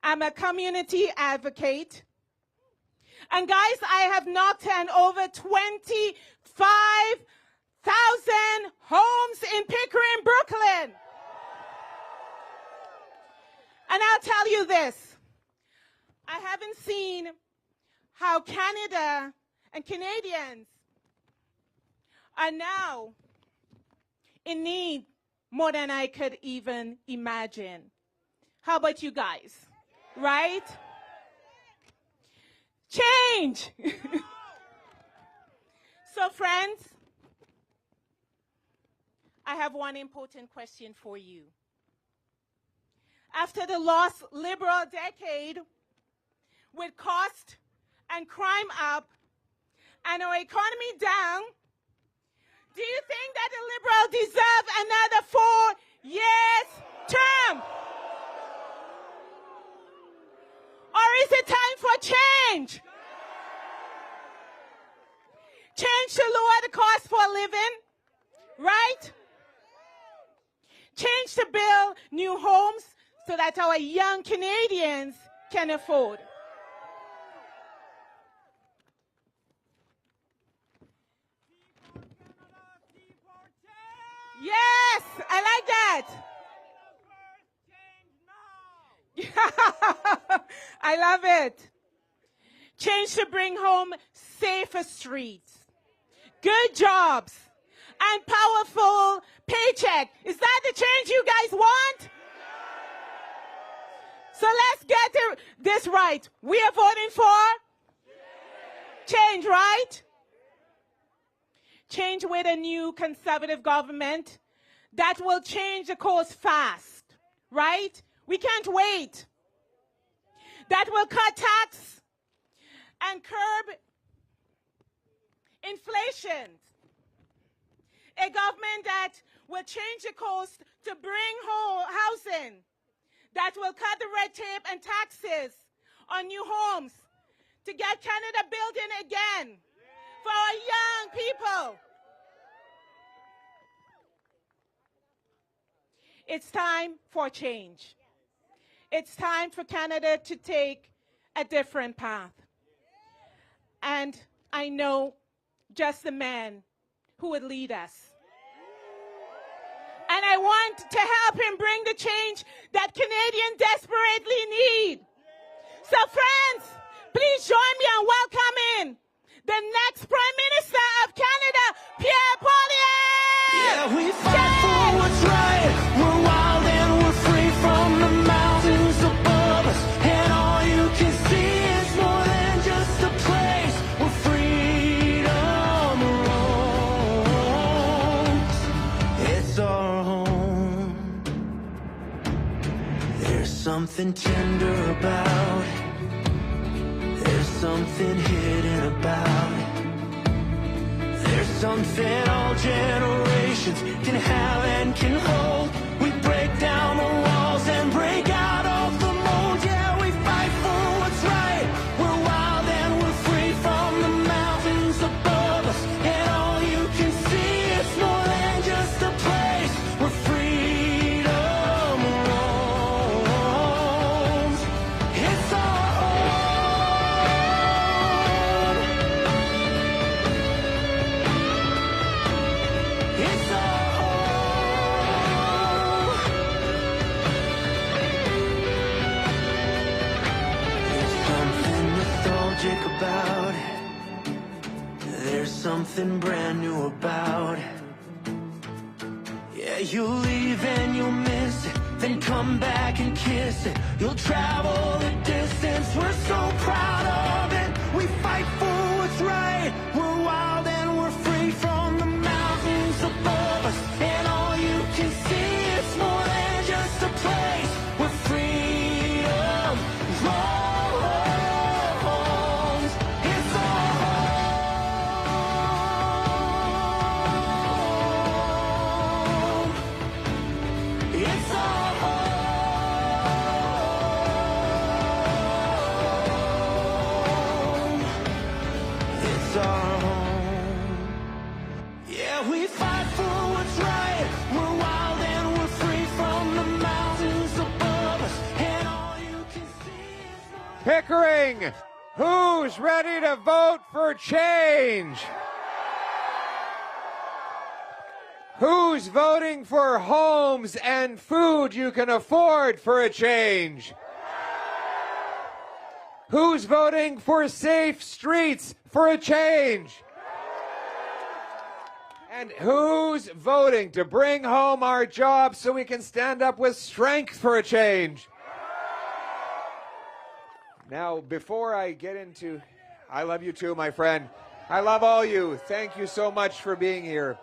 I'm a community advocate. And guys, I have knocked on over 25,000 homes in Pickering, Brooklyn. And I'll tell you this. I haven't seen how Canada and Canadians are now in need more than I could even imagine. How about you guys? Right? Change! So friends, I have one important question for you. After the lost liberal decade, with cost and crime up and our economy down, do you think that the Liberals deserve another 4 years term? Or is it time for change? Change to lower the cost for living, right? Change to build new homes so that our young Canadians can afford. Yes, I like that. I love it. Change to bring home safer streets, good jobs, and powerful paycheck. Is that the change you guys want? So let's get this right. We are voting for change, right? Change with a new conservative government that will change the course fast, right? We can't wait. That will cut tax and curb inflation. A government that will change the course to bring home housing, that will cut the red tape and taxes on new homes to get Canada building again for our young people. It's time for change. It's time for Canada to take a different path. And I know just the man who would lead us. And I want to help him bring the change that Canadians desperately need. So friends, please join me and welcome in the next Prime Minister of Canada, Pierre Poilievre. Yeah, we fight for what's right. We're wild and we're free from the mountains above us. And all you can see is more than just a place where freedom roams. It's our home. There's something tender about it. There's something hidden about it. There's something all generations can have and can hold. We break down the walls and break out of the mold. Yeah, we fight for what's right. We're wild and we're free from the mountains above us. And all you can see is more than just a place where freedom roams. It's our home. It's our home. There's something nostalgic about it. There's something brand new about it. Yeah, you'll leave and you'll miss it, then come back and kiss it. You'll travel the distance, we're so proud of it. We fight for what's right. We're wild and we're free from the mountains above us. And all you can see is more than just a place where freedom roams. It's our home. It's our home. Pickering, who's ready to vote for change? Who's voting for homes and food you can afford for a change? Who's voting for safe streets for a change? And who's voting to bring home our jobs so we can stand up with strength for a change? Now, before I get into, I love you too, my friend. I love all you. Thank you so much for being here.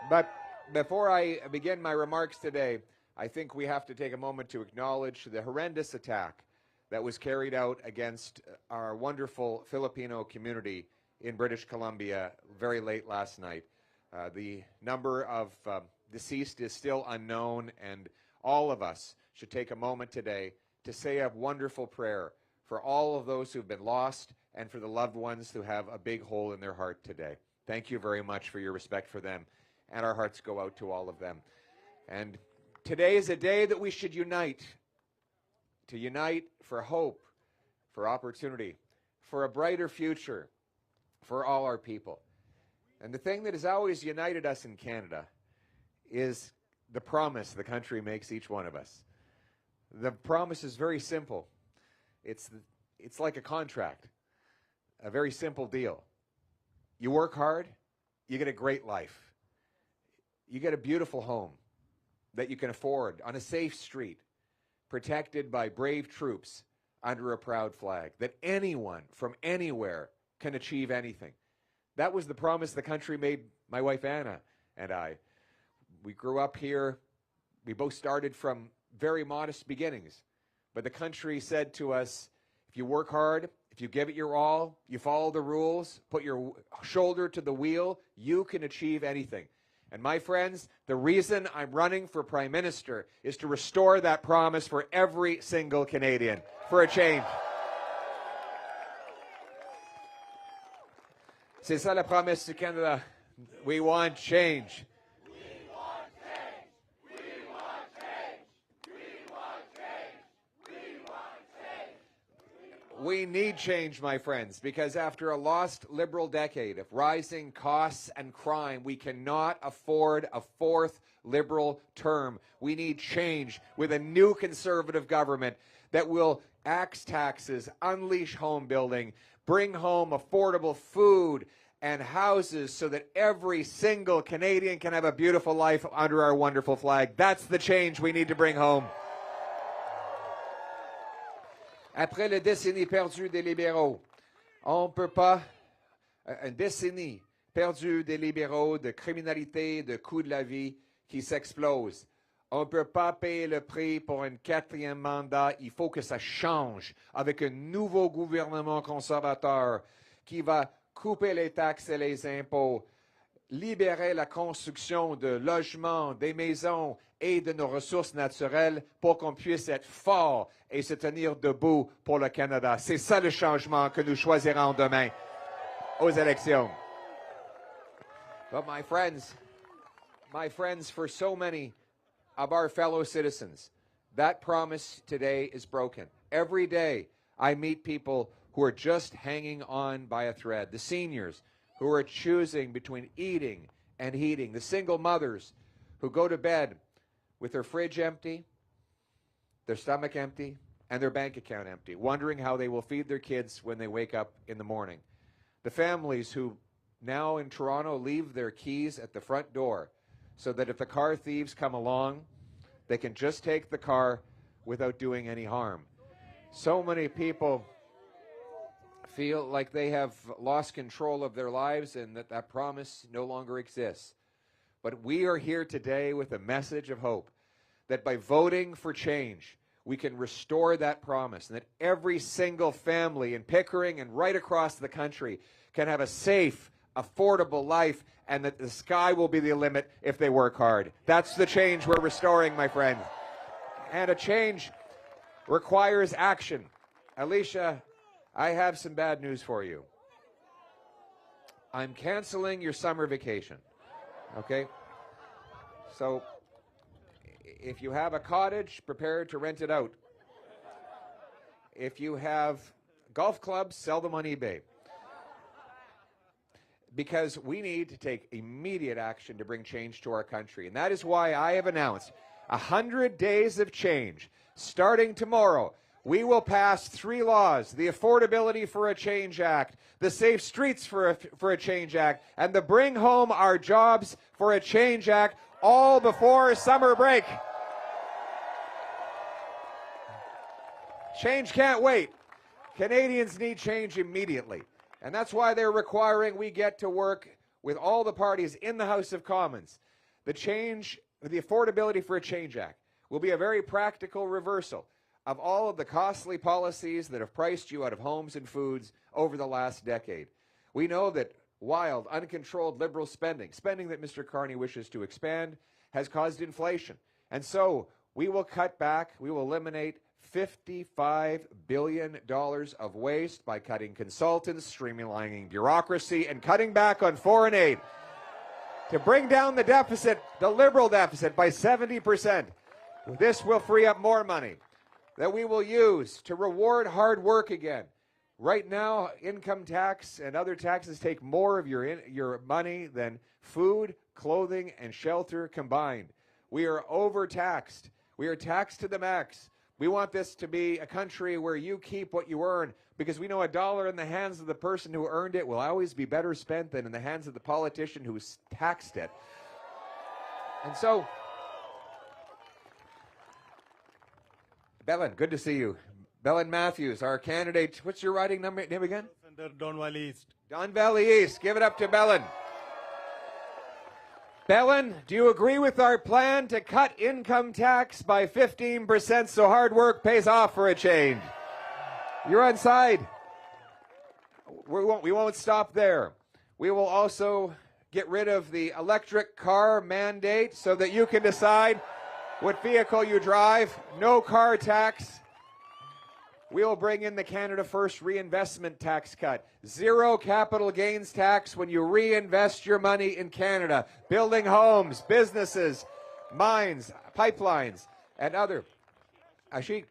But before I begin my remarks today, I think we have to take a moment to acknowledge the horrendous attack that was carried out against our wonderful Filipino community in British Columbia very late last night. The number of deceased is still unknown, and all of us should take a moment today to say a wonderful prayer for all of those who've been lost and for the loved ones who have a big hole in their heart today. Thank you very much for your respect for them, and our hearts go out to all of them. And today is a day that we should unite, to unite for hope, for opportunity, for a brighter future for all our people. And the thing that has always united us in Canada is the promise the country makes each one of us. The promise is very simple. It's like a contract, a very simple deal. You work hard, you get a great life. You get a beautiful home that you can afford on a safe street, protected by brave troops under a proud flag, that anyone from anywhere can achieve anything. That was the promise the country made my wife Anna and I. We grew up here. We both started from very modest beginnings. But the country said to us, if you work hard, if you give it your all, you follow the rules, put your shoulder to the wheel, you can achieve anything. And my friends, the reason I'm running for Prime Minister is to restore that promise for every single Canadian, for a change. C'est ça la promesse du Canada. We want change. We want change. We want change. We want change. We want change. We need change, my friends, because after a lost Liberal decade of rising costs and crime, we cannot afford a fourth Liberal term. We need change with a new Conservative government that will axe taxes, unleash home building, bring home affordable food and houses so that every single Canadian can have a beautiful life under our wonderful flag. That's the change we need to bring home. Après la décennie perdue des libéraux, on ne peut pas, une décennie perdue des libéraux, de criminalité, de coût de la vie qui s'explose. On ne peut pas payer le prix pour un quatrième mandat. Il faut que ça change avec un nouveau gouvernement conservateur qui va couper les taxes et les impôts, libérer la construction de logements, des maisons et de nos ressources naturelles pour qu'on puisse être fort et se tenir debout pour le Canada. C'est ça le changement que nous choisirons demain aux élections. But my friends, for so many of our fellow citizens, that promise today is broken. Every day I meet people who are just hanging on by a thread. The seniors who are choosing between eating and heating. The single mothers who go to bed with their fridge empty, their stomach empty, and their bank account empty, wondering how they will feed their kids when they wake up in the morning. The families who now in Toronto leave their keys at the front door so that if the car thieves come along, they can just take the car without doing any harm. So many people feel like they have lost control of their lives and that promise no longer exists. But we are here today with a message of hope that by voting for change, we can restore that promise and that every single family in Pickering and right across the country can have a safe, affordable life and that the sky will be the limit if they work hard. That's the change we're restoring, my friend. And a change requires action. Alicia, I have some bad news for you. I'm canceling your summer vacation. Okay? So, if you have a cottage, prepare to rent it out. If you have golf clubs, sell them on eBay. Because we need to take immediate action to bring change to our country. And that is why I have announced 100 days of change. Starting tomorrow, we will pass 3 laws: the Affordability for a Change Act, the Safe Streets for a Change Act, and the Bring Home Our Jobs for a Change Act, all before summer break. Change can't wait. Canadians need change immediately. And that's why they're requiring we get to work with all the parties in the House of Commons. The Affordability for a Change Act will be a very practical reversal of all of the costly policies that have priced you out of homes and foods over the last decade. We know that wild, uncontrolled liberal spending that Mr. Carney wishes to expand, has caused inflation. And so we will cut back, we will eliminate $55 billion of waste by cutting consultants, streamlining bureaucracy, and cutting back on foreign aid to bring down the deficit, the liberal deficit, by 70%. This will free up more money that we will use to reward hard work again. Right now, income tax and other taxes take more of your money than food, clothing, and shelter combined. We are overtaxed. We are taxed to the max. We want this to be a country where you keep what you earn, because we know $1 in the hands of the person who earned it will always be better spent than in the hands of the politician who's taxed it. And so, Belen, good to see you. Belen Matthews, our candidate. What's your riding name again? Don Valley East. Don Valley East. Give it up to Belen. Belen, do you agree with our plan to cut income tax by 15% so hard work pays off for a change? You're on side. We won't stop there. We will also get rid of the electric car mandate so that you can decide what vehicle you drive. No car tax. We will bring in the Canada First reinvestment tax cut. Zero capital gains tax when you reinvest your money in Canada. Building homes, businesses, mines, pipelines, and other. Ashik,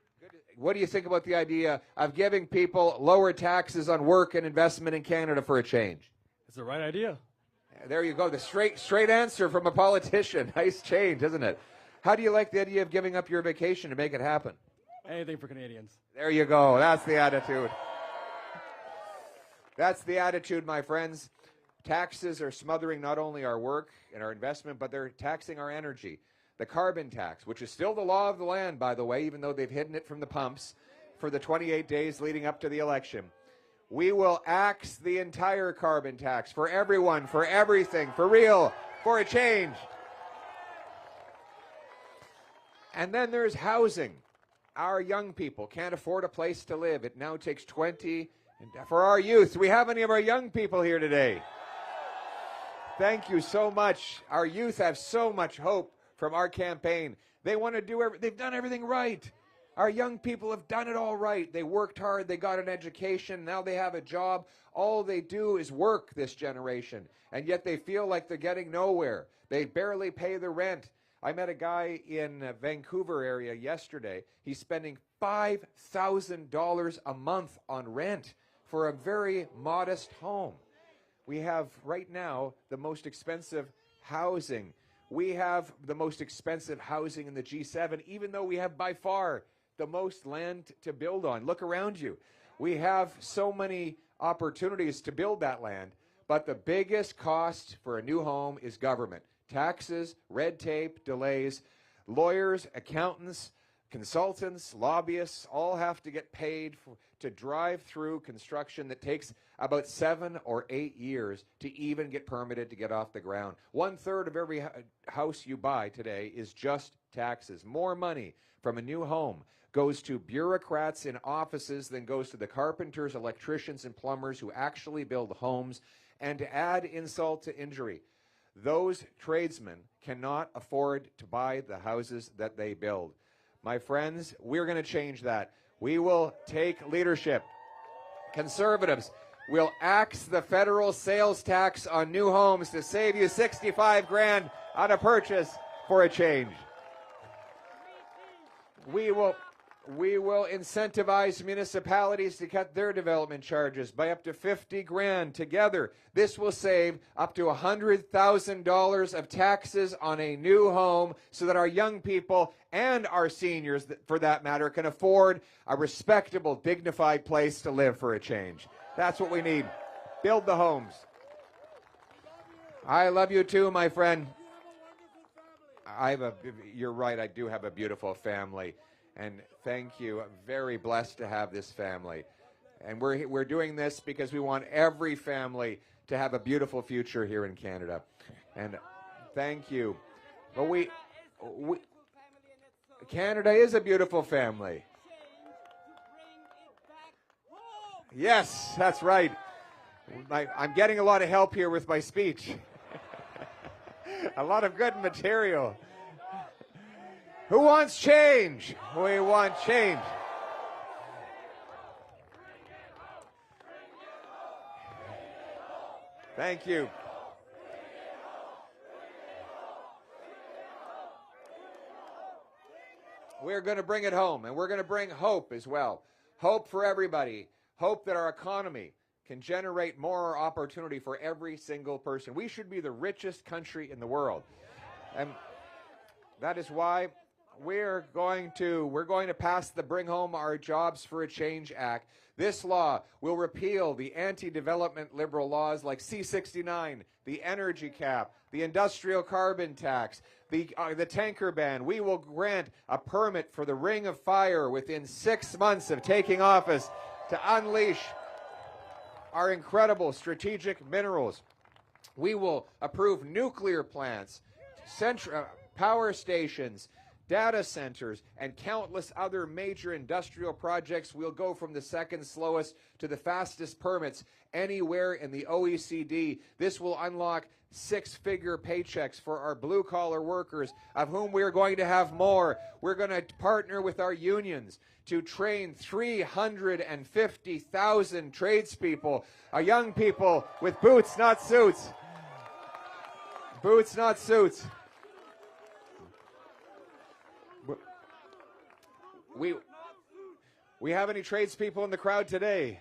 what do you think about the idea of giving people lower taxes on work and investment in Canada for a change? It's the right idea. There you go. The straight answer from a politician. Nice change, isn't it? How do you like the idea of giving up your vacation to make it happen? Anything for Canadians. There you go. That's the attitude. That's the attitude, my friends. Taxes are smothering not only our work and our investment, but they're taxing our energy. The carbon tax, which is still the law of the land, by the way, even though they've hidden it from the pumps for the 28 days leading up to the election. We will axe the entire carbon tax for everyone, for everything, for real, for a change. And then there's housing. Our young people can't afford a place to live. It now takes 20. For our youth, do we have any of our young people here today? Thank you so much. Our youth have so much hope from our campaign. They want to do they've done everything right. Our young people have done it all right. They worked hard, they got an education, now they have a job. All they do is work, this generation, and yet they feel like they're getting nowhere. They barely pay the rent. I met a guy in Vancouver area yesterday. He's spending $5,000 a month on rent for a very modest home. We have right now the most expensive housing. We have the most expensive housing in the G7, even though we have by far the most land to build on. Look around you. We have so many opportunities to build that land, but the biggest cost for a new home is government. Taxes, red tape, delays. Lawyers, accountants, consultants, lobbyists all have to get paid to drive through construction that takes about 7 or 8 years to even get permitted to get off the ground. 1/3 of every house you buy today is just taxes. More money from a new home goes to bureaucrats in offices than goes to the carpenters, electricians, and plumbers who actually build homes. And to add insult to injury, those tradesmen cannot afford to buy the houses that they build. My friends, we're going to change that. We will take leadership. Conservatives will axe the federal sales tax on new homes to save you $65,000 on a purchase for a change. We will We will incentivize municipalities to cut their development charges by up to 50 grand together. This will save up to $100,000 of taxes on a new home so that our young people and our seniors, for that matter, can afford a respectable, dignified place to live for a change. That's what we need. Build the homes. I love you too, my friend. You're right, I do have a beautiful family. And thank you. I'm very blessed to have this family. And we're doing this because we want every family to have a beautiful future here in Canada. And thank you. But Canada is a beautiful family. Yes, that's right. I'm getting a lot of help here with my speech. A lot of good material. Who wants change? We want change. Thank you. We're going to bring it home, and we're going to bring hope as well. Hope for everybody. Hope that our economy can generate more opportunity for every single person. We should be the richest country in the world. And that is why we're going to pass the Bring Home Our Jobs for a Change Act. This law will repeal the anti-development liberal laws like C-69, the energy cap, the industrial carbon tax, the tanker ban. We will grant a permit for the Ring of Fire within 6 months of taking office to unleash our incredible strategic minerals. We will approve nuclear plants, power stations, data centers, and countless other major industrial projects. We'll go from the second slowest to the fastest permits anywhere in the OECD. This will unlock six-figure paychecks for our blue-collar workers, of whom we're going to have more. We're going to partner with our unions to train 350,000 tradespeople, young people with boots, not suits. Boots, not suits. We have any tradespeople in the crowd today?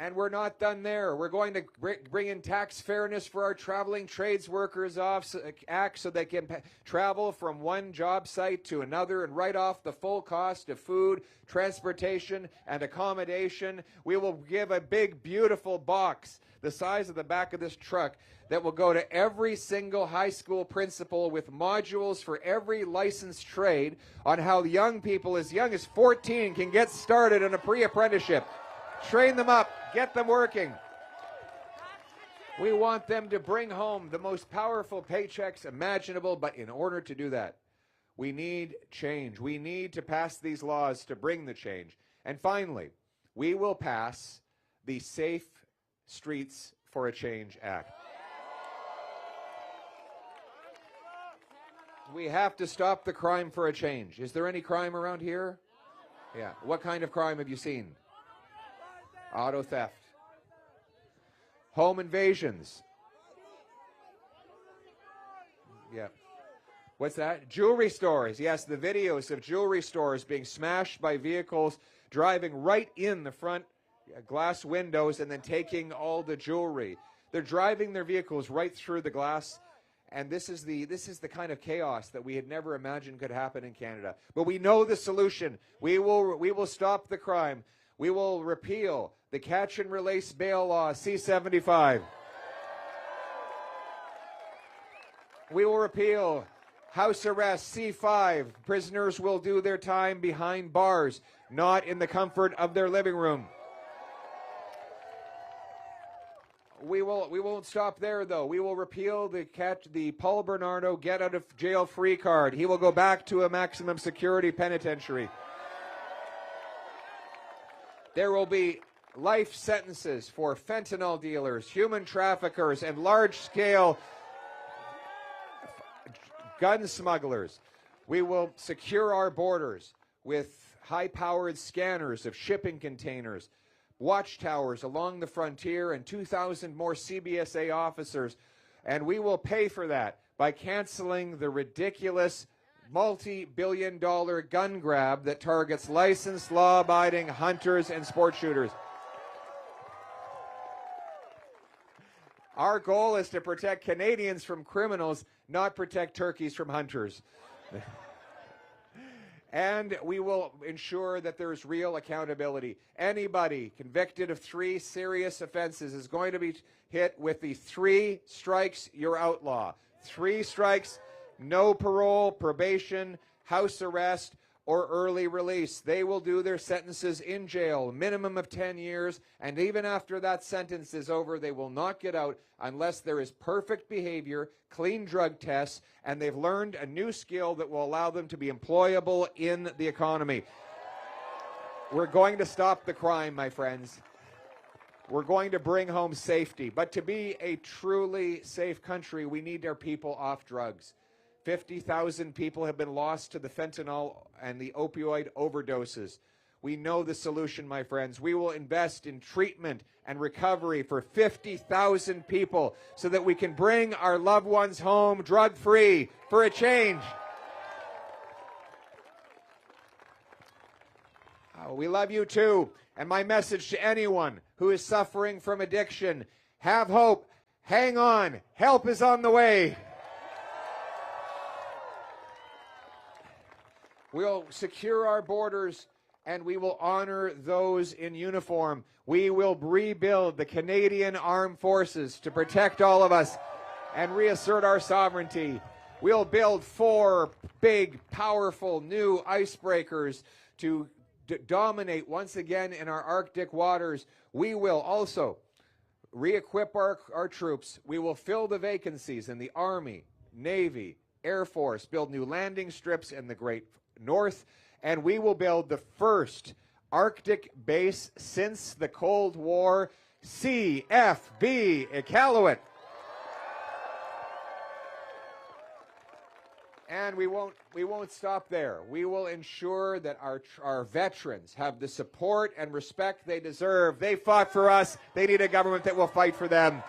And we're not done there. We're going to bring in tax fairness for our traveling trades workers act so they can travel from one job site to another and write off the full cost of food, transportation, and accommodation. We will give a big, beautiful box the size of the back of this truck that will go to every single high school principal with modules for every licensed trade on how young people as young as 14 can get started in a pre-apprenticeship. Train them up, get them working. We want them to bring home the most powerful paychecks imaginable, but in order to do that, we need change. We need to pass these laws to bring the change. And finally, we will pass the Safe Streets for a Change Act. We have to stop the crime for a change. Is there any crime around here? Yeah. What kind of crime have you seen? Auto theft. Home invasions. Yeah. What's that? Jewelry stores. Yes, the videos of jewelry stores being smashed by vehicles driving right in the front glass windows and then taking all the jewelry. They're driving their vehicles right through the glass. And this is the kind of chaos that we had never imagined could happen in Canada. But we know the solution. We will stop the crime. We will repeal the catch and release bail law, C-75. We will repeal house arrest, C-5. Prisoners will do their time behind bars, not in the comfort of their living room. We won't stop there, though. We will repeal the Paul Bernardo get out of jail free card. He will go back to a maximum security penitentiary. There will be life sentences for fentanyl dealers, human traffickers, and large-scale gun smugglers. We will secure our borders with high-powered scanners of shipping containers, watchtowers along the frontier, and 2,000 more CBSA officers. And we will pay for that by canceling the ridiculous multi-billion-dollar gun grab that targets licensed, law-abiding hunters and sport shooters. Our goal is to protect Canadians from criminals, not protect turkeys from hunters. And we will ensure that there's real accountability. Anybody convicted of 3 serious offenses is going to be hit with the 3 strikes, you're outlaw. 3 strikes, no parole, probation, house arrest, or early release. They will do their sentences in jail, minimum of 10 years, and even after that sentence is over, they will not get out unless there is perfect behavior, clean drug tests, and they've learned a new skill that will allow them to be employable in the economy. We're going to stop the crime, my friends. We're going to bring home safety. But to be a truly safe country, we need our people off drugs. 50,000 people have been lost to the fentanyl and the opioid overdoses. We know the solution, my friends. We will invest in treatment and recovery for 50,000 people so that we can bring our loved ones home drug-free for a change. Oh, we love you too. And my message to anyone who is suffering from addiction, have hope, hang on, help is on the way. We'll secure our borders and we will honor those in uniform. We will rebuild the Canadian Armed Forces to protect all of us and reassert our sovereignty. We'll build 4 big, powerful new icebreakers to dominate once again in our Arctic waters. We will also re-equip our troops. We will fill the vacancies in the Army, Navy, Air Force, build new landing strips in the Great North, and we will build the first Arctic base since the Cold War, CFB Iqaluit. And we won't stop there. We will ensure that our veterans have the support and respect they deserve. They fought for us. They need a government that will fight for them.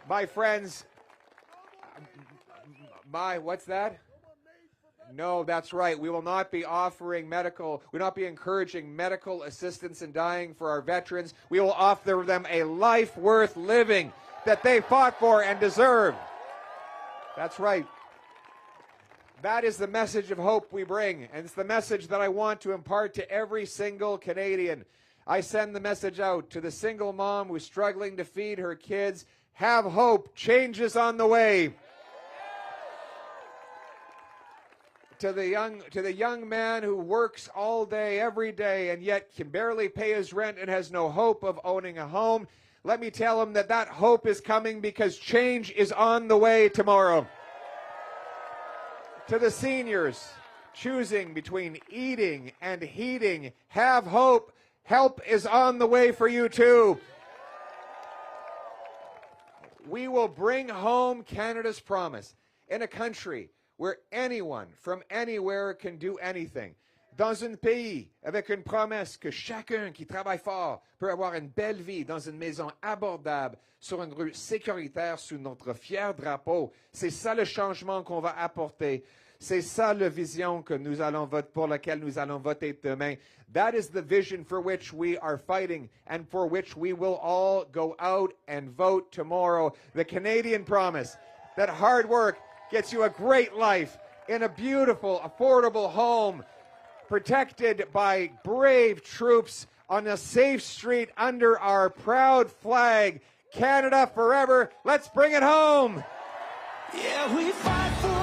My friends, what's that? No, that's right. We will not be offering we'll not be encouraging medical assistance in dying for our veterans. We will offer them a life worth living that they fought for and deserve. That's right. That is the message of hope we bring, and it's the message that I want to impart to every single Canadian. I send the message out to the single mom who's struggling to feed her kids. Have hope. Change is on the way. To the young man who works all day, every day, and yet can barely pay his rent and has no hope of owning a home, let me tell him that that hope is coming because change is on the way tomorrow. To the seniors choosing between eating and heating, have hope. Help is on the way for you too. We will bring home Canada's promise in a country where anyone from anywhere can do anything. Dans un pays avec une promesse que chacun qui travaille fort peut avoir une belle vie dans une maison abordable sur une rue sécuritaire sous notre fier drapeau. C'est ça le changement qu'on va apporter. C'est ça la vision que nous allons voter, pour laquelle nous allons voter demain. That is the vision for which we are fighting and for which we will all go out and vote tomorrow. The Canadian promise that hard work gets you a great life in a beautiful, affordable home, protected by brave troops on a safe street under our proud flag. Canada forever. Let's bring it home. Yeah, we fight for